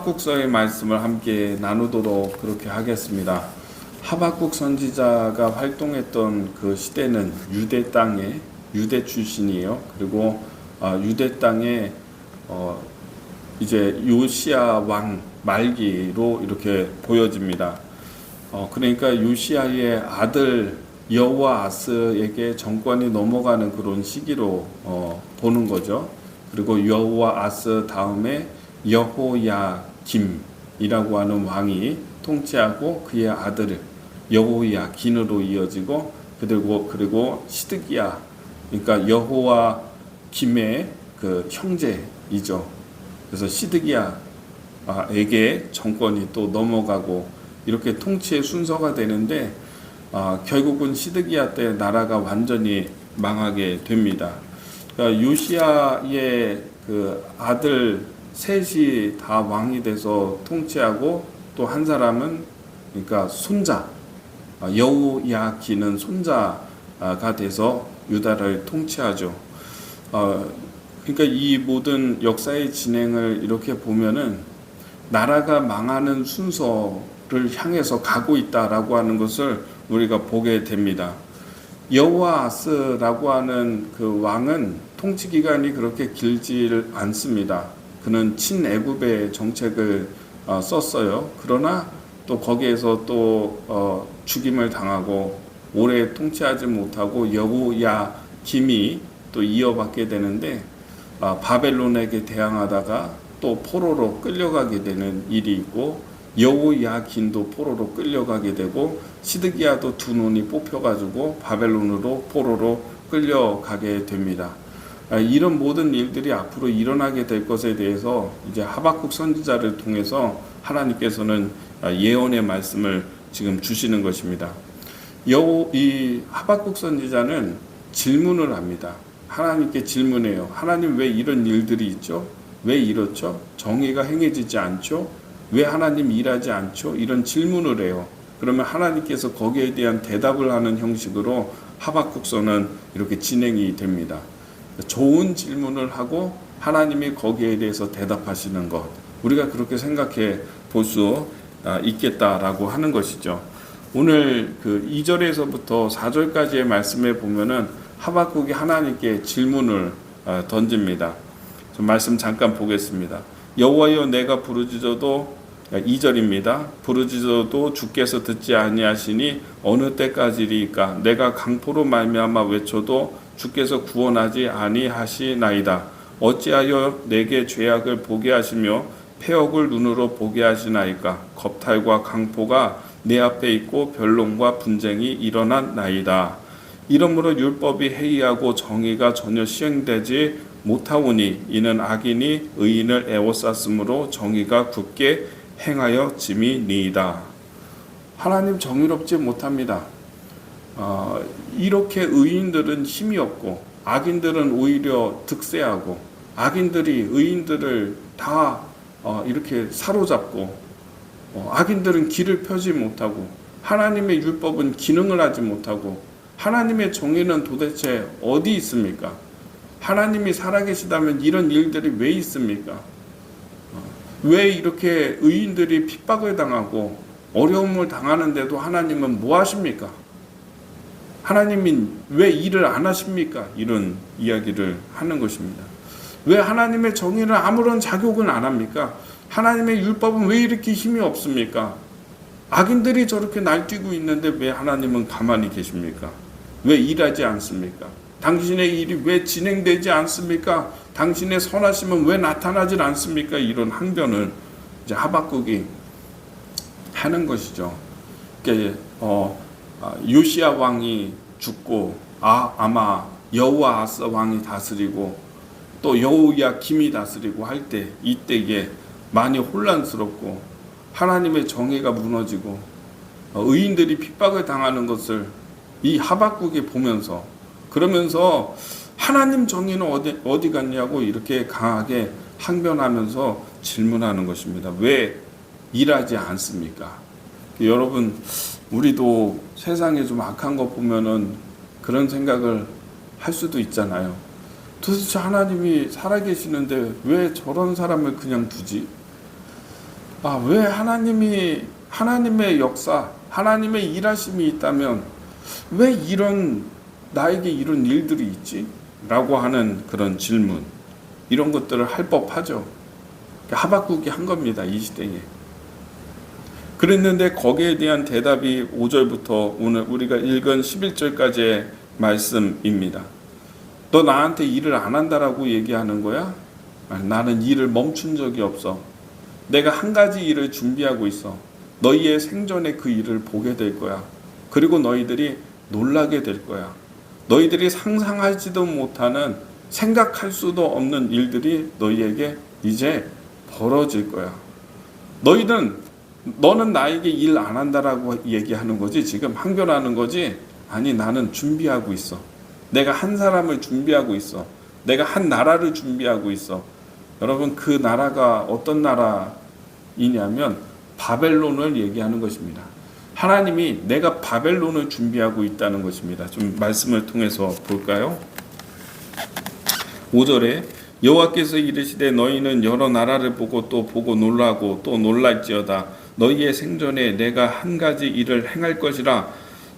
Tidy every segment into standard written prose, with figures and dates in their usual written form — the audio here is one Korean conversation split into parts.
하박국서의 말씀을 함께 나누도록 그렇게 하겠습니다. 하박국 선지자가 활동했던 그 시대는 유대 땅에 유대 출신이에요. 그리고 유대 땅에 이제 요시야 왕 말기로 이렇게 보여집니다. 그러니까 요시야의 아들 여호아스에게 정권이 넘어가는 그런 시기로 보는 거죠. 그리고 여호아스 다음에 여호야김이라고 하는 왕이 통치하고 그의 아들 여호야긴으로 이어지고 그리고 시드기야, 그러니까 여호야김의 그 형제이죠. 그래서 시드기야에게 정권이 또 넘어가고 이렇게 통치의 순서가 되는데 결국은 시드기야 때 나라가 완전히 망하게 됩니다. 그러니까 요시야의 그 아들 셋이 다 왕이 돼서 통치하고 또 한 사람은 그러니까 손자 여호야긴은 손자가 돼서 유다를 통치하죠. 그러니까 이 모든 역사의 진행을 이렇게 보면은 나라가 망하는 순서를 향해서 가고 있다라고 하는 것을 우리가 보게 됩니다. 여호아스라고 하는 그 왕은 통치 기간이 그렇게 길지 않습니다. 그는 친애굽의 정책을 썼어요. 그러나 또 거기에서 또 죽임을 당하고 오래 통치하지 못하고 여호야김이 또 이어받게 되는데 바벨론에게 대항하다가 또 포로로 끌려가게 되는 일이 있고 여호야긴도 포로로 끌려가게 되고 시드기야도 두 눈이 뽑혀가지고 바벨론으로 포로로 끌려가게 됩니다. 이런 모든 일들이 앞으로 일어나게 될 것에 대해서 이제 하박국 선지자를 통해서 하나님께서는 예언의 말씀을 지금 주시는 것입니다. 이 하박국 선지자는 질문을 합니다. 하나님께 질문해요. 하나님, 왜 이런 일들이 있죠? 왜 이렇죠? 정의가 행해지지 않죠? 왜 하나님 일하지 않죠? 이런 질문을 해요. 그러면 하나님께서 거기에 대한 대답을 하는 형식으로 하박국서는 이렇게 진행이 됩니다. 좋은 질문을 하고 하나님이 거기에 대해서 대답하시는 것, 우리가 그렇게 생각해 볼 수 있겠다라고 하는 것이죠. 오늘 그 2절에서부터 4절까지의 말씀에 보면은 하박국이 하나님께 질문을 던집니다. 말씀 잠깐 보겠습니다. 여호와여, 내가 부르짖어도 2절입니다. 부르짖어도 주께서 듣지 아니하시니 어느 때까지리까? 내가 강포로 말미암아 외쳐도 주께서 구원하지 아니하시나이다. 어찌하여 내게 죄악을 보게 하시며 폐역을 눈으로 보게 하시나이까? 겁탈과 강포가 내 앞에 있고 변론과 분쟁이 일어났나이다. 이러므로 율법이 해이하고 정의가 전혀 시행되지 못하오니 이는 악인이 의인을 애워쌌으므로 정의가 굳게 행하여 짐이니이다. 하나님 정의롭지 못합니다. 이렇게 의인들은 힘이 없고 악인들은 오히려 득세하고 악인들이 의인들을 다 이렇게 사로잡고 악인들은 길을 펴지 못하고 하나님의 율법은 기능을 하지 못하고 하나님의 정의는 도대체 어디 있습니까? 하나님이 살아계시다면 이런 일들이 왜 있습니까? 왜 이렇게 의인들이 핍박을 당하고 어려움을 당하는데도 하나님은 뭐 하십니까? 하나님이 왜 일을 안 하십니까? 이런 이야기를 하는 것입니다. 왜 하나님의 정의를 아무런 작용을 안 합니까? 하나님의 율법은 왜 이렇게 힘이 없습니까? 악인들이 저렇게 날뛰고 있는데 왜 하나님은 가만히 계십니까? 왜 일하지 않습니까? 당신의 일이 왜 진행되지 않습니까? 당신의 선하심은 왜 나타나질 않습니까? 이런 항변을 이제 하박국이 하는 것이죠. 그러니까 요시야 왕이 죽고 아마 여호아스 왕이 다스리고 또 여호야김이 다스리고 할 때 이때에 많이 혼란스럽고 하나님의 정의가 무너지고 의인들이 핍박을 당하는 것을 이 하박국이 보면서 그러면서 하나님 정의는 어디 갔냐고 이렇게 강하게 항변하면서 질문하는 것입니다. 왜 일하지 않습니까? 여러분, 우리도 세상에 좀 악한 거 보면은 그런 생각을 할 수도 있잖아요. 도대체 하나님이 살아계시는데 왜 저런 사람을 그냥 두지? 왜 하나님의 역사, 하나님의 일하심이 있다면 왜 나에게 이런 일들이 있지? 라고 하는 그런 질문, 이런 것들을 할 법하죠. 하박국이 한 겁니다, 이 시대에. 그랬는데 거기에 대한 대답이 5절부터 오늘 우리가 읽은 11절까지의 말씀입니다. 너 나한테 일을 안 한다라고 얘기하는 거야? 나는 일을 멈춘 적이 없어. 내가 한 가지 일을 준비하고 있어. 너희의 생전에 그 일을 보게 될 거야. 그리고 너희들이 놀라게 될 거야. 너희들이 상상하지도 못하는, 생각할 수도 없는 일들이 너희에게 이제 벌어질 거야. 너는 나에게 일 안 한다라고 얘기하는 거지, 지금 항변하는 거지? 아니, 나는 준비하고 있어. 내가 한 사람을 준비하고 있어. 내가 한 나라를 준비하고 있어. 여러분, 그 나라가 어떤 나라이냐면 바벨론을 얘기하는 것입니다. 하나님이 내가 바벨론을 준비하고 있다는 것입니다. 좀 말씀을 통해서 볼까요? 5절에 여호와께서 이르시되 너희는 여러 나라를 보고 또 보고 놀라고 또 놀랄지어다. 너희의 생전에 내가 한 가지 일을 행할 것이라.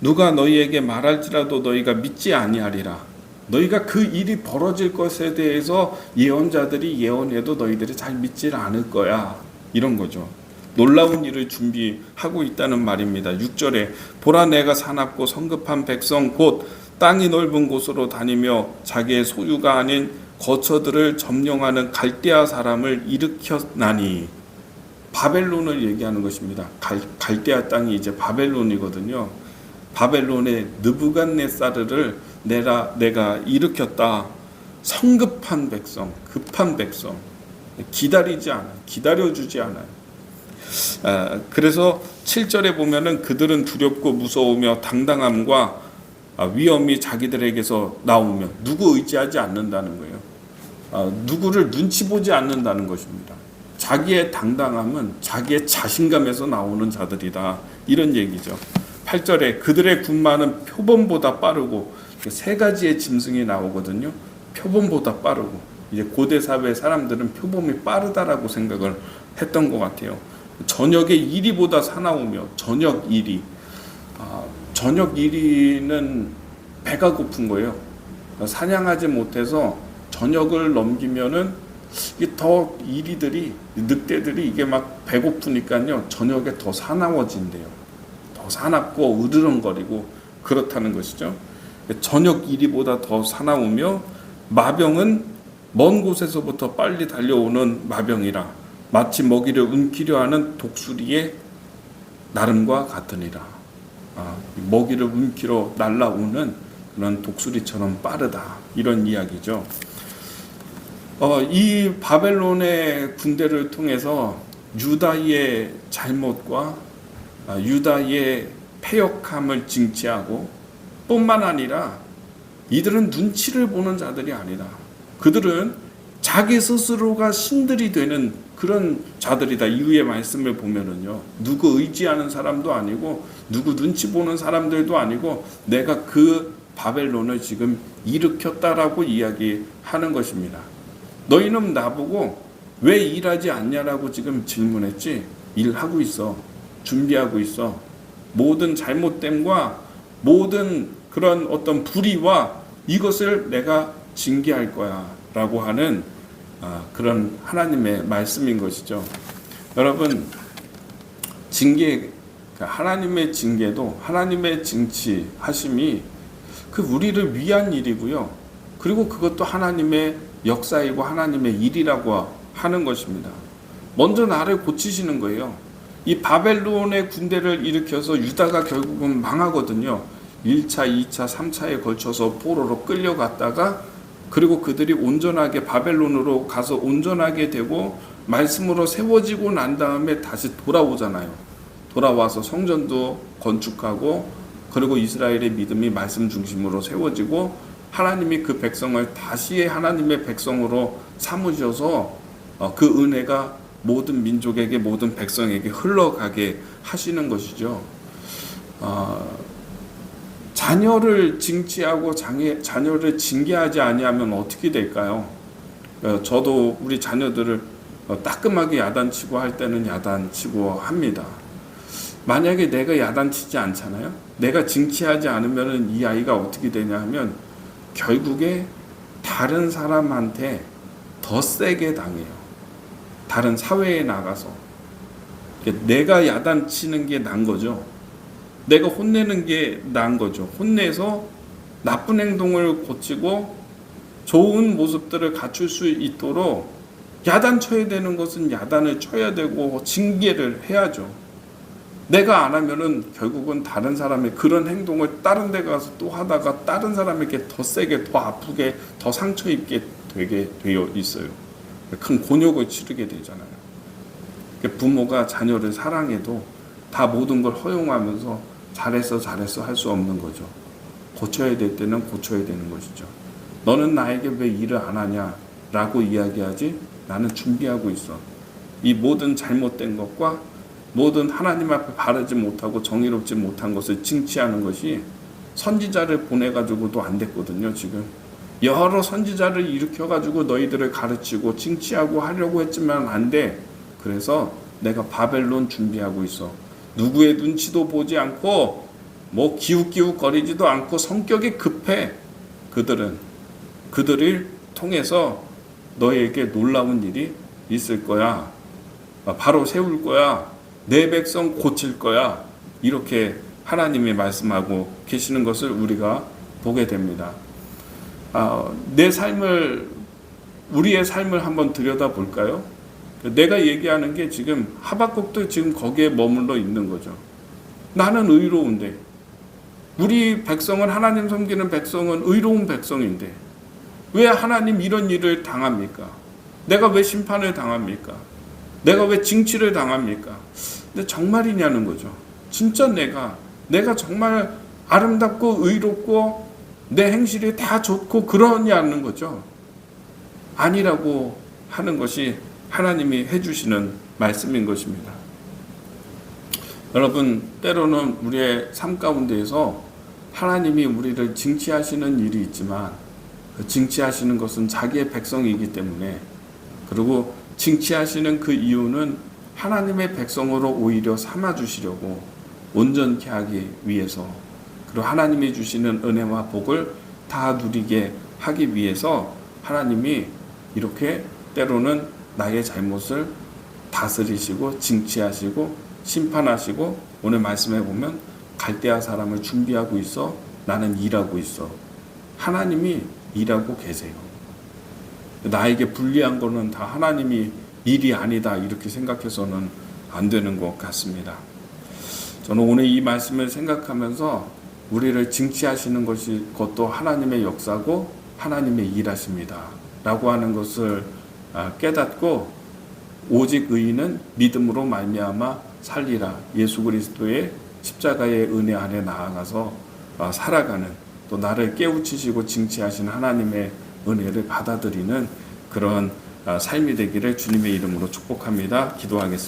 누가 너희에게 말할지라도 너희가 믿지 아니하리라. 너희가 그 일이 벌어질 것에 대해서 예언자들이 예언해도 너희들이 잘 믿질 않을 거야. 이런 거죠. 놀라운 일을 준비하고 있다는 말입니다. 6절에 보라, 내가 사납고 성급한 백성 곧 땅이 넓은 곳으로 다니며 자기의 소유가 아닌 거처들을 점령하는 갈대아 사람을 일으켰나니. 바벨론을 얘기하는 것입니다. 갈대아 땅이 이제 바벨론이거든요. 바벨론의 느부갓네사르를 내가 일으켰다. 성급한 백성, 급한 백성, 기다려주지 않아요. 그래서 7절에 보면은 그들은 두렵고 무서우며 당당함과 위엄이 자기들에게서 나오며 누구 의지하지 않는다는 거예요. 누구를 눈치 보지 않는다는 것입니다. 자기의 당당함은 자기의 자신감에서 나오는 자들이다, 이런 얘기죠. 8절에 그들의 군마는 표범보다 빠르고, 세 가지의 짐승이 나오거든요. 표범보다 빠르고, 이제 고대 사회 사람들은 표범이 빠르다라고 생각을 했던 것 같아요. 저녁에 이리보다 사나우며, 저녁 이리. 저녁 이리는 배가 고픈 거예요. 사냥하지 못해서 저녁을 넘기면은 이게 더 이리들이, 늑대들이 이게 막 배고프니까요, 저녁에 더 사나워진대요. 더 사납고 으르렁거리고 그렇다는 것이죠. 저녁 이리보다 더 사나우며 마병은 먼 곳에서부터 빨리 달려오는 마병이라. 마치 먹이를 움키려 하는 독수리의 나름과 같으니라. 먹이를 움키러 날아오는 그런 독수리처럼 빠르다, 이런 이야기죠. 이 바벨론의 군대를 통해서 유다의 잘못과 유다의 패역함을 징치하고, 뿐만 아니라 이들은 눈치를 보는 자들이 아니다. 그들은 자기 스스로가 신들이 되는 그런 자들이다. 이후의 말씀을 보면은요, 누구 의지하는 사람도 아니고 누구 눈치 보는 사람들도 아니고 내가 그 바벨론을 지금 일으켰다라고 이야기하는 것입니다. 너희는 나보고 왜 일하지 않냐라고 지금 질문했지? 일하고 있어. 준비하고 있어. 모든 잘못됨과 모든 그런 어떤 불의와 이것을 내가 징계할 거야 라고 하는 그런 하나님의 말씀인 것이죠. 여러분, 하나님의 징계도, 하나님의 징치하심이 우리를 위한 일이고요. 그리고 그것도 하나님의 역사이고 하나님의 일이라고 하는 것입니다. 먼저 나를 고치시는 거예요. 이 바벨론의 군대를 일으켜서 유다가 결국은 망하거든요. 1차, 2차, 3차에 걸쳐서 포로로 끌려갔다가, 그리고 그들이 온전하게 바벨론으로 가서 온전하게 되고 말씀으로 세워지고 난 다음에 다시 돌아오잖아요. 돌아와서 성전도 건축하고, 그리고 이스라엘의 믿음이 말씀 중심으로 세워지고, 하나님이 그 백성을 다시 하나님의 백성으로 삼으셔서 그 은혜가 모든 민족에게, 모든 백성에게 흘러가게 하시는 것이죠. 자녀를 징치하고 자녀를 징계하지 아니하면 어떻게 될까요? 저도 우리 자녀들을 따끔하게 야단치고 할 때는 야단치고 합니다. 만약에 내가 야단치지 않잖아요. 내가 징치하지 않으면 이 아이가 어떻게 되냐 하면 결국에 다른 사람한테 더 세게 당해요. 다른 사회에 나가서. 내가 야단치는 게 난 거죠. 내가 혼내는 게 난 거죠. 혼내서 나쁜 행동을 고치고 좋은 모습들을 갖출 수 있도록 야단 쳐야 되는 것은 야단을 쳐야 되고 징계를 해야죠. 내가 안 하면은 결국은 다른 사람의 그런 행동을 다른 데 가서 또 하다가 다른 사람에게 더 세게, 더 아프게, 더 상처 입게 되게 되어 있어요. 큰 곤욕을 치르게 되잖아요. 부모가 자녀를 사랑해도 다 모든 걸 허용하면서 잘했어 할 수 없는 거죠. 고쳐야 될 때는 고쳐야 되는 것이죠. 너는 나에게 왜 일을 안 하냐 라고 이야기하지, 나는 준비하고 있어. 이 모든 잘못된 것과 모든 하나님 앞에 바르지 못하고 정의롭지 못한 것을 징치하는 것이 선지자를 보내가지고도 안 됐거든요. 지금 여러 선지자를 일으켜가지고 너희들을 가르치고 징치하고 하려고 했지만 안 돼. 그래서 내가 바벨론 준비하고 있어. 누구의 눈치도 보지 않고 뭐 기웃기웃거리지도 않고 성격이 급해. 그들을 통해서 너희에게 놀라운 일이 있을 거야. 바로 세울 거야. 내 백성 고칠 거야. 이렇게 하나님이 말씀하고 계시는 것을 우리가 보게 됩니다. 우리의 삶을 한번 들여다볼까요? 내가 얘기하는 게 지금 하박국도 지금 거기에 머물러 있는 거죠. 나는 의로운데, 우리 백성은, 하나님 섬기는 백성은 의로운 백성인데 왜 하나님 이런 일을 당합니까? 내가 왜 심판을 당합니까? 내가 왜 징치를 당합니까? 근데 정말이냐는 거죠. 진짜 내가 정말 아름답고 의롭고 내 행실이 다 좋고 그러냐는 거죠. 아니라고 하는 것이 하나님이 해주시는 말씀인 것입니다. 여러분, 때로는 우리의 삶 가운데에서 하나님이 우리를 징치하시는 일이 있지만 그 징치하시는 것은 자기의 백성이기 때문에, 그리고 징치하시는 그 이유는 하나님의 백성으로 오히려 삼아주시려고, 온전케 하기 위해서, 그리고 하나님이 주시는 은혜와 복을 다 누리게 하기 위해서 하나님이 이렇게 때로는 나의 잘못을 다스리시고 징치하시고 심판하시고, 오늘 말씀해 보면 갈대아 사람을 준비하고 있어, 나는 일하고 있어. 하나님이 일하고 계세요. 나에게 불리한 거는 다 하나님이 일이 아니다 이렇게 생각해서는 안 되는 것 같습니다. 저는 오늘 이 말씀을 생각하면서 우리를 징치하시는 것도 하나님의 역사고 하나님의 일하십니다 라고 하는 것을 깨닫고, 오직 의인은 믿음으로 말미암아 살리라, 예수 그리스도의 십자가의 은혜 안에 나아가서 살아가는, 또 나를 깨우치시고 징치하신 하나님의 은혜를 받아들이는 그런 삶이 되기를 주님의 이름으로 축복합니다. 기도하겠습니다.